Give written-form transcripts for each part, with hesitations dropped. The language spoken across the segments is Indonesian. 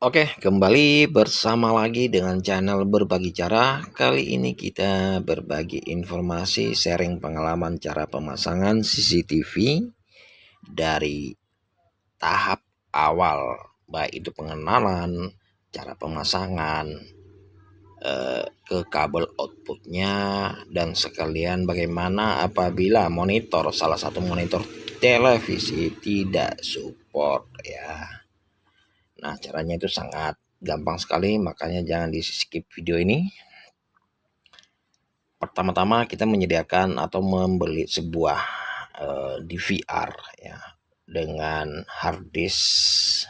Oke, kembali bersama lagi dengan channel Berbagi Cara. Kali ini kita berbagi informasi, sharing pengalaman cara pemasangan CCTV dari tahap awal, baik itu pengenalan, cara pemasangan, ke kabel outputnya, dan sekalian bagaimana apabila salah satu monitor televisi tidak support ya. Nah, caranya itu sangat gampang sekali, makanya jangan di skip video ini. Pertama-tama kita menyediakan atau membeli sebuah DVR ya, dengan hard disk,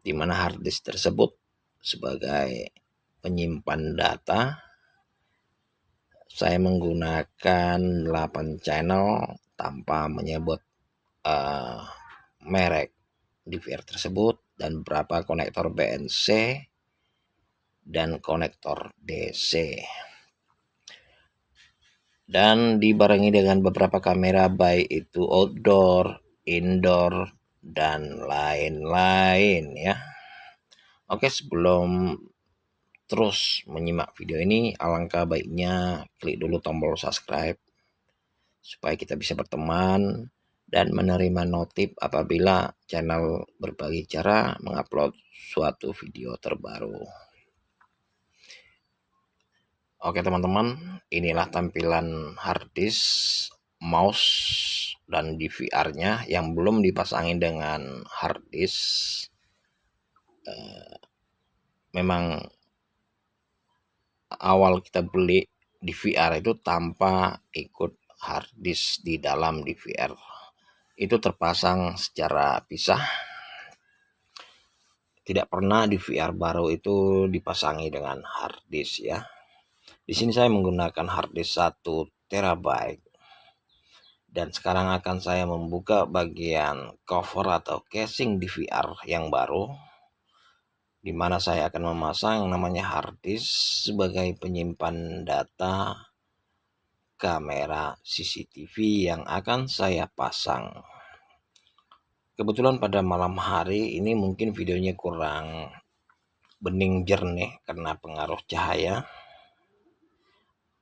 di mana hard disk tersebut sebagai penyimpan data. Saya menggunakan 8 channel tanpa menyebut merek DVR tersebut, dan beberapa konektor BNC dan konektor DC, dan dibarengi dengan beberapa kamera baik itu outdoor, indoor, dan lain-lain ya. Oke, sebelum terus menyimak video ini, alangkah baiknya klik dulu tombol subscribe supaya kita bisa berteman dan menerima notif apabila channel Berbagi Cara mengupload suatu video terbaru. Oke teman-teman, inilah tampilan hard disk, mouse, dan DVR-nya yang belum dipasangin dengan hard disk. Memang awal kita beli DVR itu tanpa ikut hard disk di dalam DVR. Itu terpasang secara pisah. Tidak pernah DVR baru itu dipasangi dengan hard disk ya. Di sini saya menggunakan hard disk 1 terabyte. Dan sekarang akan saya membuka bagian cover atau casing DVR yang baru, di mana saya akan memasang yang namanya hard disk sebagai penyimpan data kamera CCTV yang akan saya pasang. Kebetulan pada malam hari ini mungkin videonya kurang bening jernih karena pengaruh cahaya,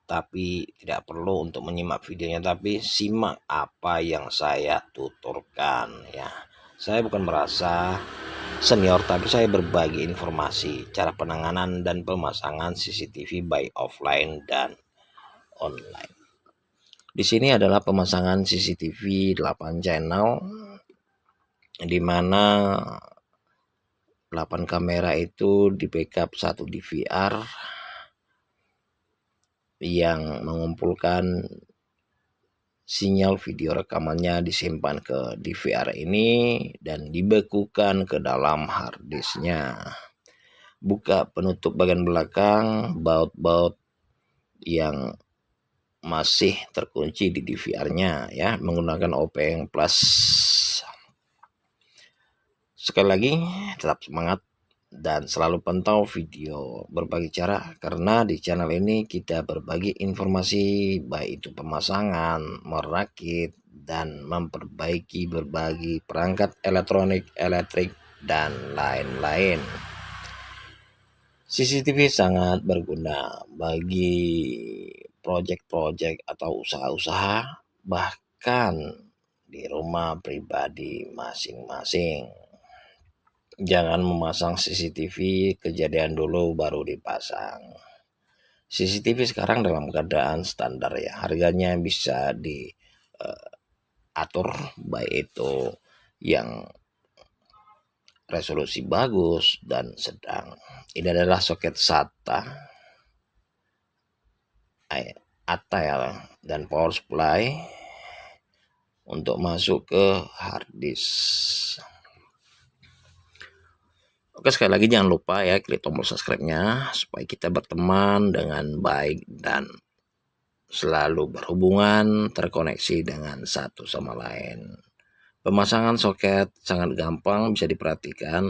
tapi tidak perlu untuk menyimak videonya, tapi simak apa yang saya tuturkan ya. Saya bukan merasa senior, tapi saya berbagi informasi cara penanganan dan pemasangan CCTV baik offline dan online. Di sini adalah pemasangan CCTV 8 channel, di mana 8 kamera itu di backup 1 DVR yang mengumpulkan sinyal video rekamannya, disimpan ke DVR ini dan dibekukan ke dalam hard disknya. Buka penutup bagian belakang, baut-baut yang masih terkunci di DVR-nya ya, menggunakan OPeng plus. Sekali lagi, tetap semangat dan selalu pantau video Berbagi Cara, karena di channel ini kita berbagi informasi baik itu pemasangan, merakit, dan memperbaiki berbagai perangkat elektronik, elektrik, dan lain-lain. CCTV sangat berguna bagi proyek-proyek atau usaha-usaha, bahkan di rumah pribadi masing-masing. Jangan memasang CCTV kejadian dulu baru dipasang. CCTV sekarang dalam keadaan standar ya, harganya bisa diatur baik itu yang resolusi bagus dan sedang. Ini adalah soket SATA, ATL, dan power supply untuk masuk ke hard disk. Oke, sekali lagi jangan lupa ya klik tombol subscribe-nya supaya kita berteman dengan baik dan selalu berhubungan, terkoneksi dengan satu sama lain. Pemasangan soket sangat gampang, bisa diperhatikan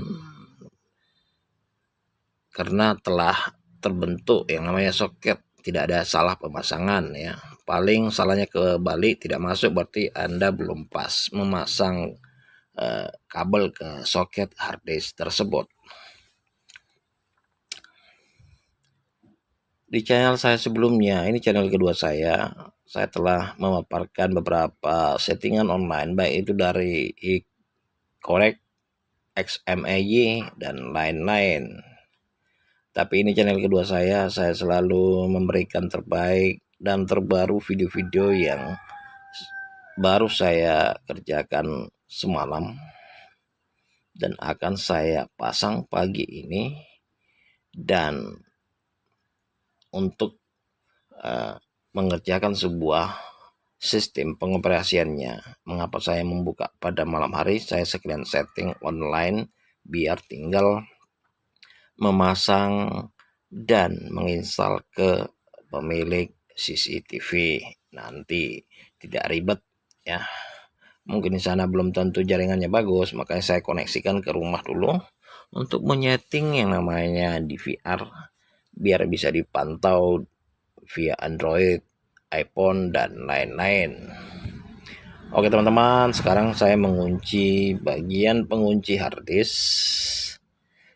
karena telah terbentuk yang namanya soket, tidak ada salah pemasangan ya. Paling salahnya kebalik, tidak masuk, berarti Anda belum pas memasang kabel ke soket hard disk tersebut. Di channel saya sebelumnya, ini channel kedua saya telah memaparkan beberapa settingan online, baik itu dari Correct, XMAY, dan lain-lain. Tapi ini channel kedua saya selalu memberikan terbaik dan terbaru video-video yang baru saya kerjakan semalam dan akan saya pasang pagi ini. Dan untuk mengerjakan sebuah sistem pengoperasiannya, mengapa saya membuka pada malam hari, saya sekalian setting online biar tinggal memasang dan menginstal ke pemilik CCTV, nanti tidak ribet ya. Mungkin di sana belum tentu jaringannya bagus, makanya saya koneksikan ke rumah dulu untuk menyeting yang namanya DVR biar bisa dipantau via Android, iPhone, dan lain-lain. Oke teman-teman, sekarang saya mengunci bagian pengunci harddisk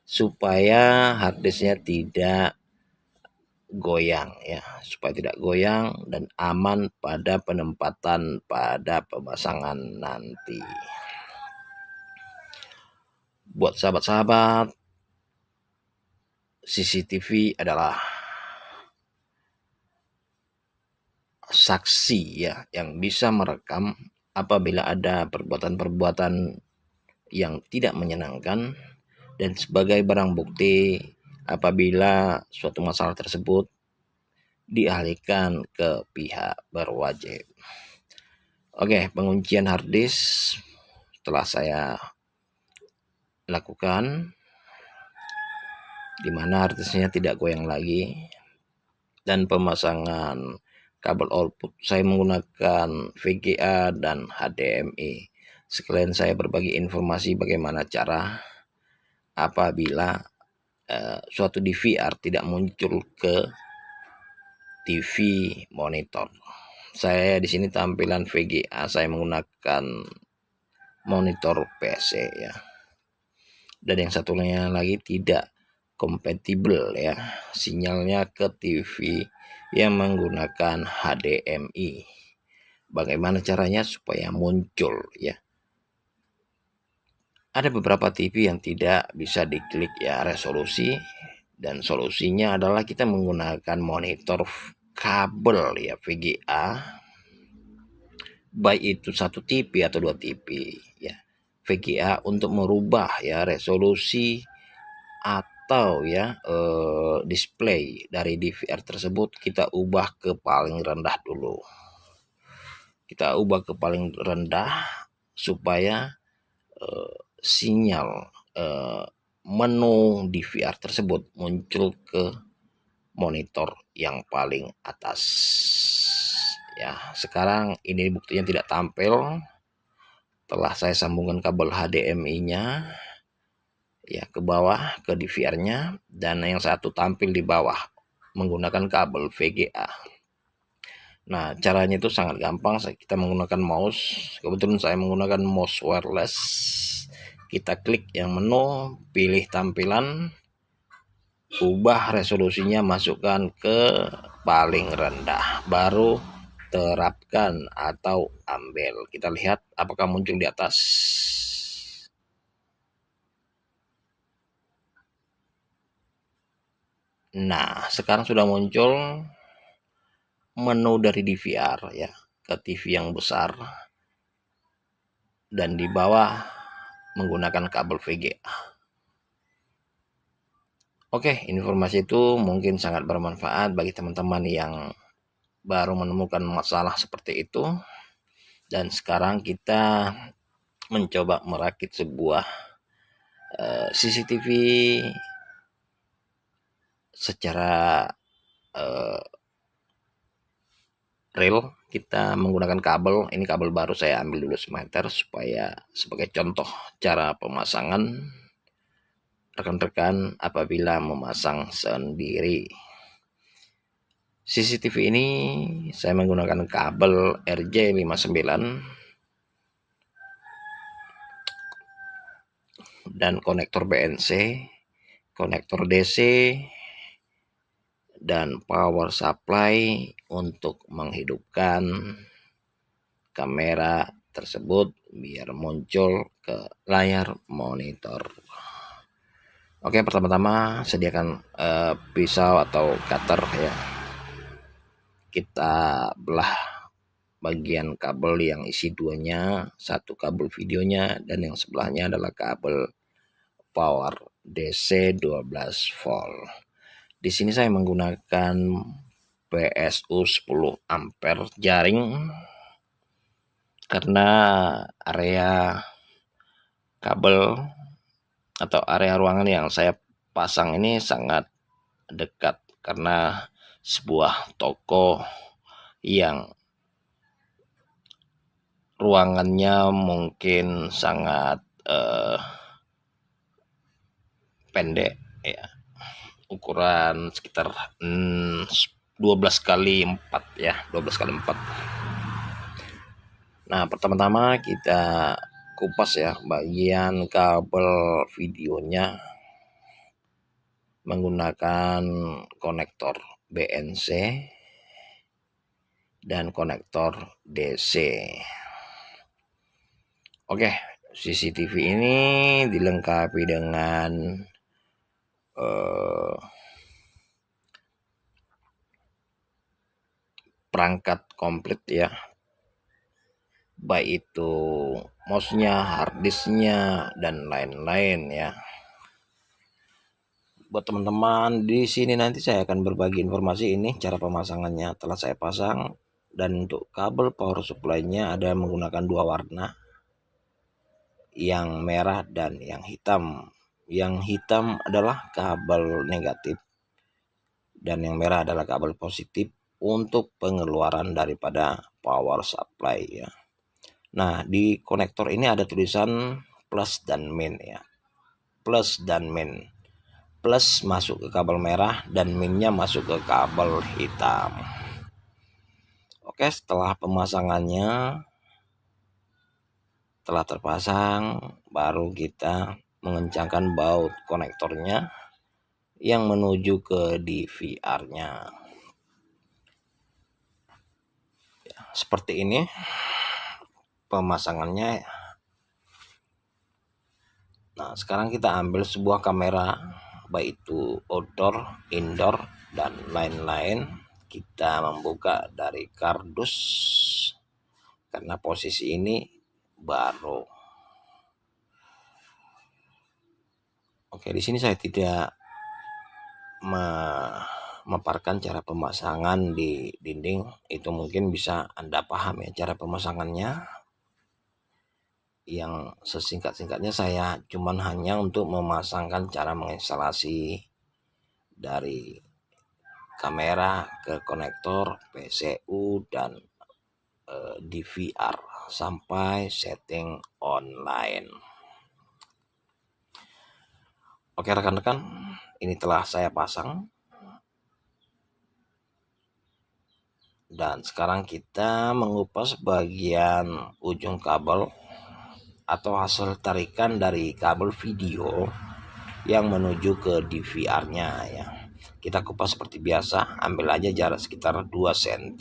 supaya harddisknya tidak goyang ya, supaya tidak goyang dan aman pada penempatan pada pemasangan nanti. Buat sahabat-sahabat, CCTV adalah saksi ya yang bisa merekam apabila ada perbuatan-perbuatan yang tidak menyenangkan, dan sebagai barang bukti apabila suatu masalah tersebut dialihkan ke pihak berwajib. Oke, penguncian harddisk telah saya lakukan, di mana harddisknya tidak goyang lagi, dan pemasangan kabel output saya menggunakan VGA dan HDMI. Sekalian saya berbagi informasi bagaimana cara apabila suatu DVR tidak muncul ke TV monitor. Saya di sini tampilan VGA, saya menggunakan monitor PC ya. Dan yang satunya lagi tidak kompatibel ya, sinyalnya ke TV yang menggunakan HDMI. Bagaimana caranya supaya muncul ya? Ada beberapa TV yang tidak bisa diklik ya resolusi, dan solusinya adalah kita menggunakan monitor kabel ya VGA, baik itu satu TV atau dua TV ya VGA, untuk merubah ya resolusi atau ya display dari DVR tersebut. Kita ubah ke paling rendah dulu, kita ubah ke paling rendah supaya sinyal menu DVR tersebut muncul ke monitor yang paling atas ya. Sekarang ini buktinya tidak tampil, telah saya sambungkan kabel HDMI-nya ya ke bawah ke DVR-nya, dan yang satu tampil di bawah menggunakan kabel VGA. Nah, caranya itu sangat gampang. Kita menggunakan mouse, kebetulan saya menggunakan mouse wireless. Kita klik yang menu, pilih tampilan, ubah resolusinya, masukkan ke paling rendah, baru terapkan atau ambil. Kita lihat apakah muncul di atas. Nah, sekarang sudah muncul menu dari DVR ya ke TV yang besar, dan di bawah menggunakan kabel VGA. Oke, informasi itu mungkin sangat bermanfaat bagi teman-teman yang baru menemukan masalah seperti itu. Dan sekarang kita mencoba merakit sebuah CCTV secara real. Kita menggunakan kabel, ini kabel baru saya ambil dulu semeter supaya sebagai contoh cara pemasangan rekan-rekan apabila memasang sendiri. CCTV ini saya menggunakan kabel RJ59 dan konektor BNC, konektor DC, dan power supply untuk menghidupkan kamera tersebut biar muncul ke layar monitor. Oke, pertama-tama sediakan pisau atau cutter ya. Kita belah bagian kabel yang isi duanya, satu kabel videonya dan yang sebelahnya adalah kabel power DC 12 volt. Di sini saya menggunakan PSU 10 ampere jaring karena area kabel atau area ruangan yang saya pasang ini sangat dekat karena sebuah toko yang ruangannya mungkin sangat pendek ya, ukuran sekitar 12 kali 4 ya, 12 kali 4. Nah, pertama-tama kita kupas ya bagian kabel videonya menggunakan konektor BNC dan konektor DC. Oke, CCTV ini dilengkapi dengan perangkat komplit ya, baik itu mouse-nya, harddisknya dan lain-lain ya. Buat teman-teman di sini nanti saya akan berbagi informasi ini cara pemasangannya telah saya pasang, dan untuk kabel power supply-nya ada menggunakan dua warna, yang merah dan yang hitam. Yang hitam adalah kabel negatif dan yang merah adalah kabel positif untuk pengeluaran daripada power supply ya. Nah, di konektor ini ada tulisan plus dan min ya. Plus dan min. Plus masuk ke kabel merah dan minnya masuk ke kabel hitam. Oke, setelah pemasangannya telah terpasang, baru kita mengencangkan baut konektornya yang menuju ke DVR-nya. Ya, seperti ini pemasangannya. Nah, sekarang kita ambil sebuah kamera, baik itu outdoor, indoor, dan lain-lain. Kita membuka dari kardus karena posisi ini baru. Oke, di sini saya tidak memaparkan cara pemasangan di dinding, itu mungkin bisa Anda paham ya cara pemasangannya. Yang sesingkat-singkatnya saya cuman hanya untuk memasangkan cara menginstalasi dari kamera ke konektor PCU dan DVR sampai setting online. Oke rekan-rekan, ini telah saya pasang. Dan sekarang kita mengupas bagian ujung kabel atau hasil tarikan dari kabel video yang menuju ke DVR-nya ya. Kita kupas seperti biasa, ambil aja jarak sekitar 2 cm.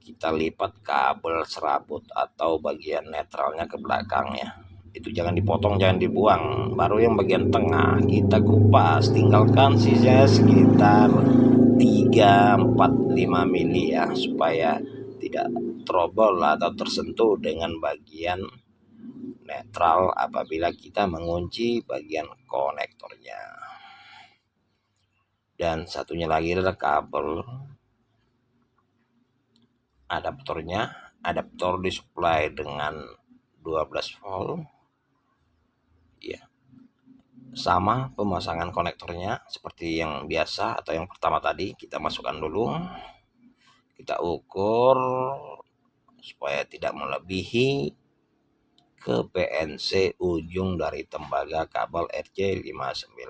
Kita lipat kabel serabut atau bagian netralnya ke belakang ya. Itu jangan dipotong, jangan dibuang. Baru yang bagian tengah kita kupas, tinggalkan sisa sekitar 3-4-5 mili ya, supaya tidak trouble atau tersentuh dengan bagian netral apabila kita mengunci bagian konektornya. Dan satunya lagi adalah kabel adaptornya, adaptor disuplai dengan 12 volt ya. Sama pemasangan konektornya seperti yang biasa atau yang pertama tadi, kita masukkan dulu, kita ukur supaya tidak melebihi ke PNC ujung dari tembaga kabel RJ59.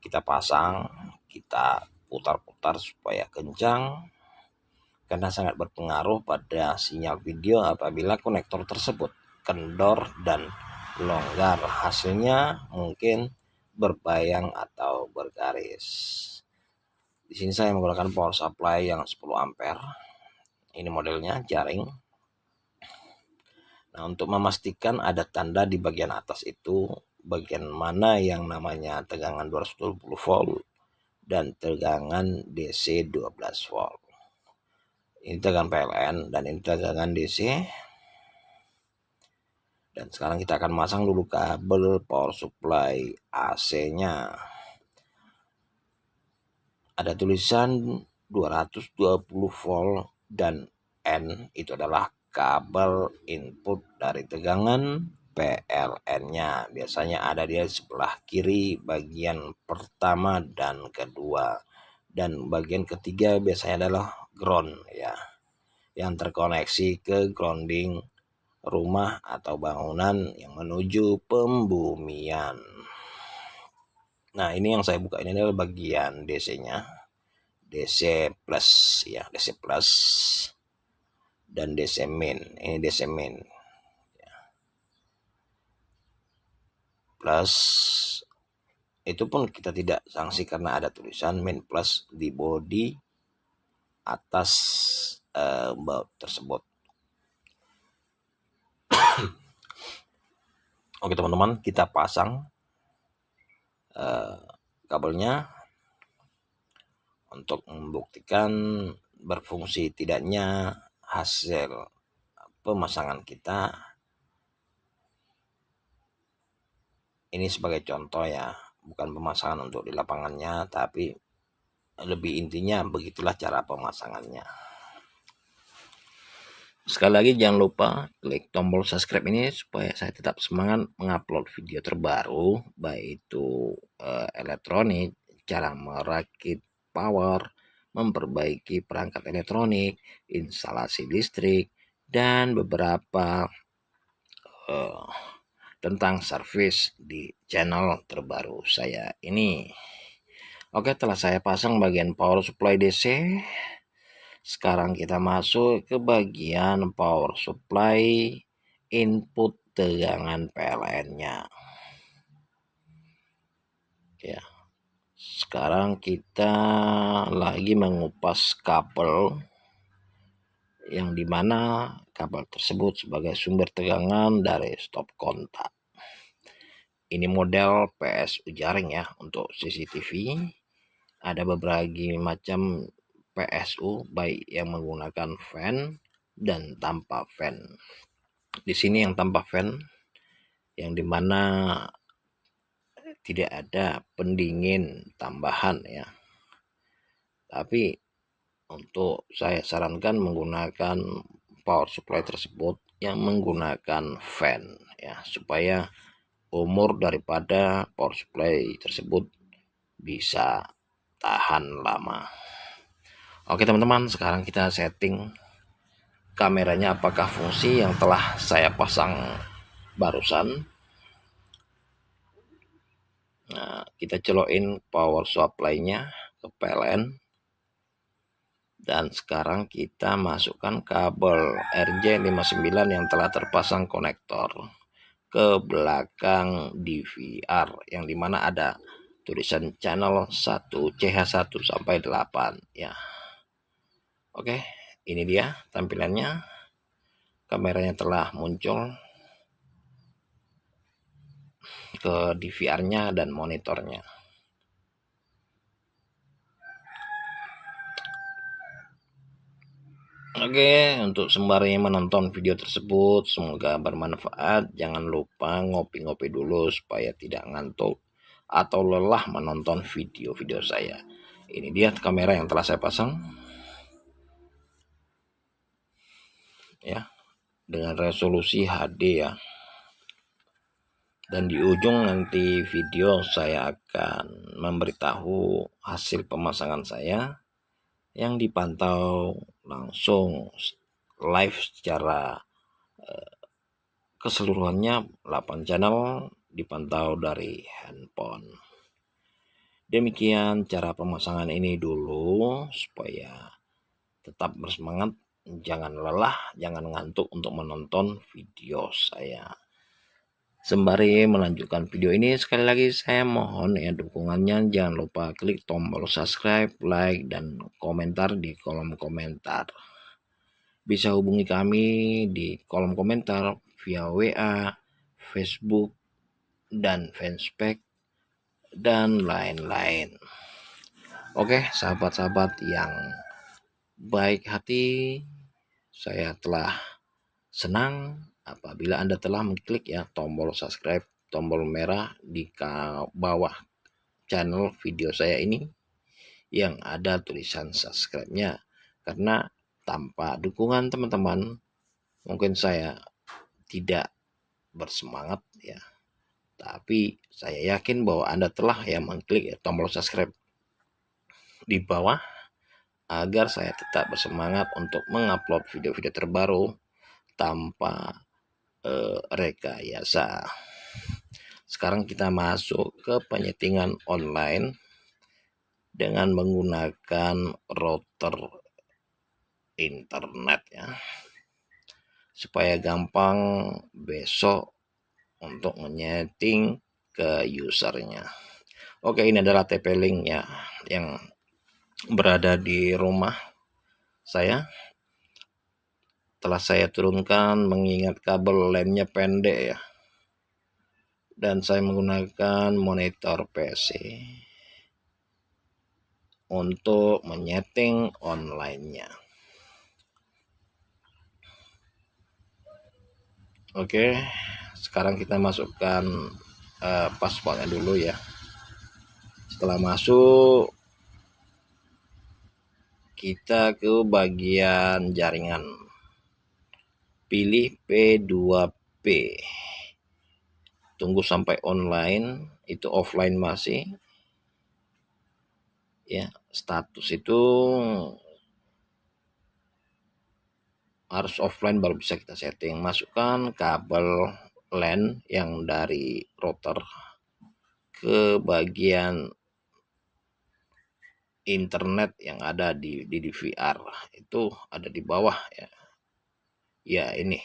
Kita pasang, kita putar-putar supaya kencang, karena sangat berpengaruh pada sinyal video apabila konektor tersebut kendor dan longgar, hasilnya mungkin berbayang atau bergaris. Di sini saya menggunakan power supply yang 10 ampere. Ini modelnya jaring. Nah, untuk memastikan ada tanda di bagian atas itu bagian mana yang namanya tegangan 220 volt dan tegangan DC 12 volt. Ini tegangan PLN dan ini tegangan DC. Dan sekarang kita akan masang dulu kabel power supply AC-nya. Ada tulisan 220 volt dan N itu adalah kabel input dari tegangan PLN-nya. Biasanya ada di sebelah kiri bagian pertama dan kedua. Dan bagian ketiga biasanya adalah ground ya, yang terkoneksi ke grounding rumah atau bangunan yang menuju pembumian. Nah, ini yang saya buka ini adalah bagian DC-nya. DC plus ya, DC plus dan DC min. Ini DC min. Plus itu pun kita tidak sanksi karena ada tulisan min plus di bodi atas baut tersebut. Oke teman-teman, kita pasang kabelnya untuk membuktikan berfungsi tidaknya hasil pemasangan kita. Ini sebagai contoh ya, bukan pemasangan untuk di lapangannya, tapi lebih intinya begitulah cara pemasangannya. Sekali lagi jangan lupa klik tombol subscribe ini supaya saya tetap semangat mengupload video terbaru, baik itu elektronik, cara merakit power, memperbaiki perangkat elektronik, instalasi listrik, dan beberapa tentang servis di channel terbaru saya ini. Oke, telah saya pasang bagian power supply DC. Sekarang kita masuk ke bagian power supply input tegangan PLN-nya. Ya. Sekarang kita lagi mengupas kabel yang dimana kabel tersebut sebagai sumber tegangan dari stop kontak. Ini model PSU jaring ya untuk CCTV. Ada berbagai macam PSU baik yang menggunakan fan dan tanpa fan. Di sini yang tanpa fan, yang dimana tidak ada pendingin tambahan ya. Tapi untuk saya sarankan menggunakan power supply tersebut yang menggunakan fan ya, supaya umur daripada power supply tersebut bisa tahan lama. Oke teman-teman, sekarang kita setting kameranya apakah fungsi yang telah saya pasang barusan. Nah, kita colokin power supply-nya ke PLN. Dan sekarang kita masukkan kabel RJ59 yang telah terpasang konektor ke belakang DVR, yang dimana ada tulisan channel 1 CH1 sampai 8 ya. Oke, ini dia tampilannya. Kameranya telah muncul ke DVR-nya dan monitornya. Oke, untuk sembari menonton video tersebut, semoga bermanfaat. Jangan lupa ngopi-ngopi dulu supaya tidak ngantuk atau lelah menonton video-video saya. Ini dia kamera yang telah saya pasang. Ya, dengan resolusi HD ya. Dan di ujung nanti video saya akan memberitahu hasil pemasangan saya yang dipantau langsung live secara keseluruhannya 8 channel dipantau dari handphone. Demikian cara pemasangan ini dulu supaya tetap bersemangat, jangan lelah, jangan ngantuk untuk menonton video saya. Sembari melanjutkan video ini, sekali lagi saya mohon ya dukungannya, jangan lupa klik tombol subscribe, like, dan komentar di kolom komentar. Bisa hubungi kami di kolom komentar via WA, Facebook, dan fanspage, dan lain-lain. Oke, sahabat-sahabat yang baik hati, saya telah senang apabila Anda telah mengklik ya tombol subscribe, tombol merah di bawah channel video saya ini yang ada tulisan subscribe-nya. Karena tanpa dukungan teman-teman, mungkin saya tidak bersemangat ya. Tapi saya yakin bahwa Anda telah ya mengklik ya, tombol subscribe di bawah agar saya tetap bersemangat untuk mengupload video-video terbaru tanpa rekayasa. Sekarang kita masuk ke penyetingan online dengan menggunakan router internet ya, supaya gampang besok untuk menyeting ke usernya. Oke, ini adalah TP-Link ya yang berada di rumah saya. Telah saya turunkan mengingat kabel LAN-nya pendek ya, dan saya menggunakan monitor PC untuk menyeting online-nya. Oke, sekarang kita masukkan passwordnya dulu ya. Setelah masuk, kita ke bagian jaringan, pilih P2P, tunggu sampai online. Itu offline masih ya. Status itu harus offline baru bisa kita setting. Masukkan kabel LAN yang dari router ke bagian internet yang ada di DVR, itu ada di bawah ya. Ya, ini.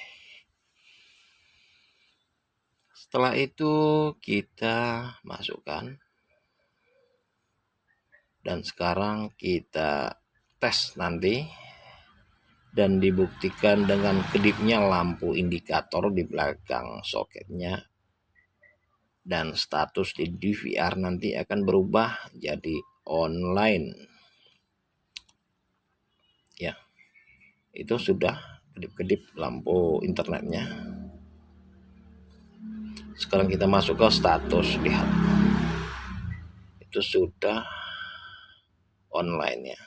Setelah itu kita masukkan, dan sekarang kita tes nanti, dan dibuktikan dengan kedipnya lampu indikator di belakang soketnya, dan status di DVR nanti akan berubah jadi online ya. Itu sudah kedip-kedip lampu internetnya. Sekarang kita masuk ke status, lihat itu sudah online ya,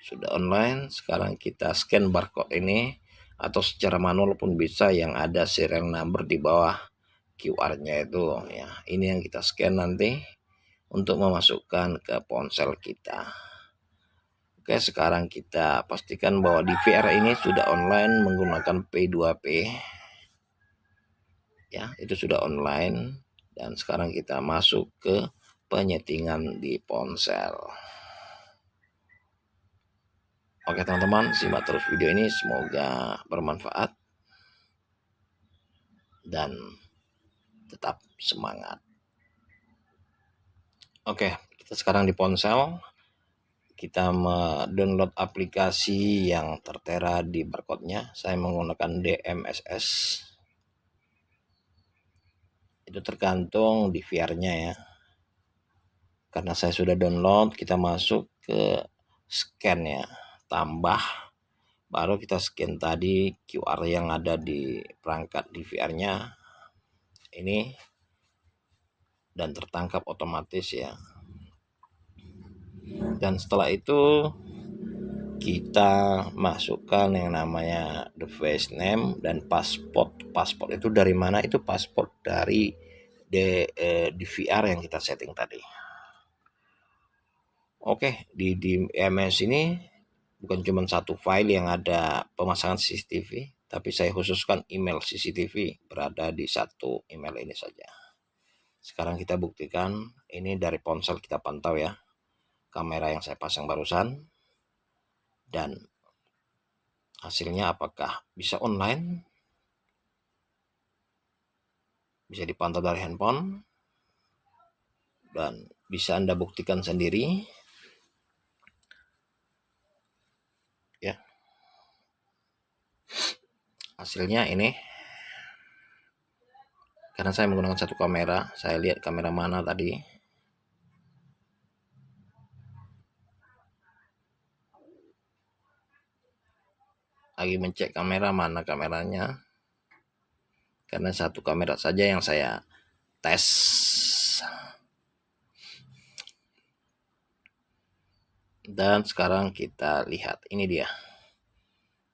sudah online. Sekarang kita scan barcode ini, atau secara manual pun bisa, yang ada serial number di bawah QR-nya itu ya. Ini yang kita scan nanti untuk memasukkan ke ponsel kita. Oke, sekarang kita pastikan bahwa DVR ini sudah online menggunakan P2P ya, itu sudah online. Dan sekarang kita masuk ke penyetingan di ponsel. Oke teman-teman, simak terus video ini, semoga bermanfaat dan tetap semangat. Oke, kita sekarang di ponsel, kita download aplikasi yang tertera di barcode-nya. Saya menggunakan DMSS. Itu tergantung DVR-nya ya. Karena saya sudah download, kita masuk ke scan ya, tambah, baru kita scan tadi QR yang ada di perangkat DVR-nya ini, dan tertangkap otomatis ya. Dan setelah itu kita masukkan yang namanya device name dan password. Password itu dari mana? Itu password dari DVR yang kita setting tadi. Oke, di DMS ini bukan cuma satu file yang ada pemasangan CCTV, tapi saya khususkan email CCTV berada di satu email ini saja. Sekarang kita buktikan, ini dari ponsel kita pantau ya, kamera yang saya pasang barusan, dan hasilnya apakah bisa online, bisa dipantau dari handphone, dan bisa Anda buktikan sendiri ya. Hasilnya ini, karena saya menggunakan satu kamera, saya lihat kamera mana tadi. Lagi mencek kamera, mana kameranya, karena satu kamera saja yang saya tes. Dan sekarang kita lihat, ini dia,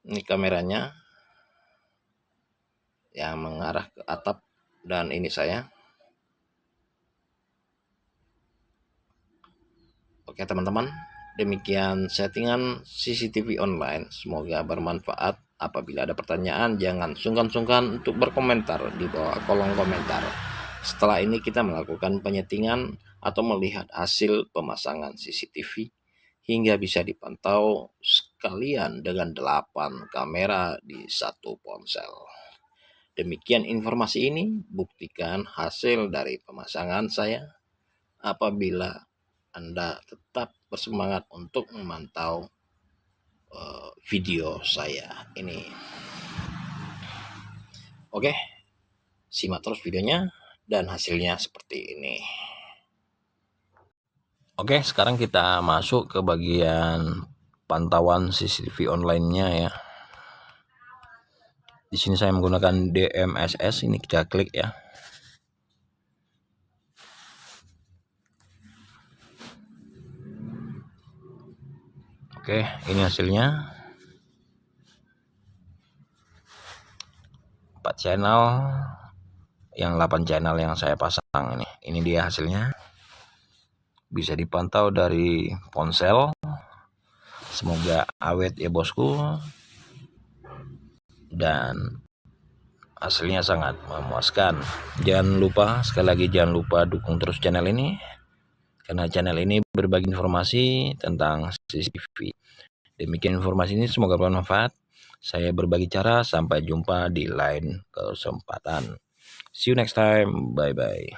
ini kameranya yang mengarah ke atap, dan ini saya. Oke teman-teman, demikian settingan CCTV online. Semoga bermanfaat. Apabila ada pertanyaan, jangan sungkan-sungkan untuk berkomentar di bawah kolom komentar. Setelah ini kita melakukan penyetingan atau melihat hasil pemasangan CCTV hingga bisa dipantau sekalian dengan 8 kamera di satu ponsel. Demikian informasi ini, buktikan hasil dari pemasangan saya. Apabila Anda tetap bersemangat untuk memantau video saya ini. Oke, simak terus videonya dan hasilnya seperti ini. Oke, sekarang kita masuk ke bagian pantauan CCTV online-nya ya. Di sini saya menggunakan DMSS, ini kita klik ya. Oke, ini hasilnya. 4 channel, yang 8 channel yang saya pasang ini. Ini dia hasilnya. Bisa dipantau dari ponsel. Semoga awet ya bosku. Dan hasilnya sangat memuaskan. Jangan lupa, sekali lagi jangan lupa dukung terus channel ini, karena channel ini berbagi informasi tentang CCTV. Demikian informasi ini, semoga bermanfaat. Saya berbagi cara, sampai jumpa di lain kesempatan. See you next time, bye bye.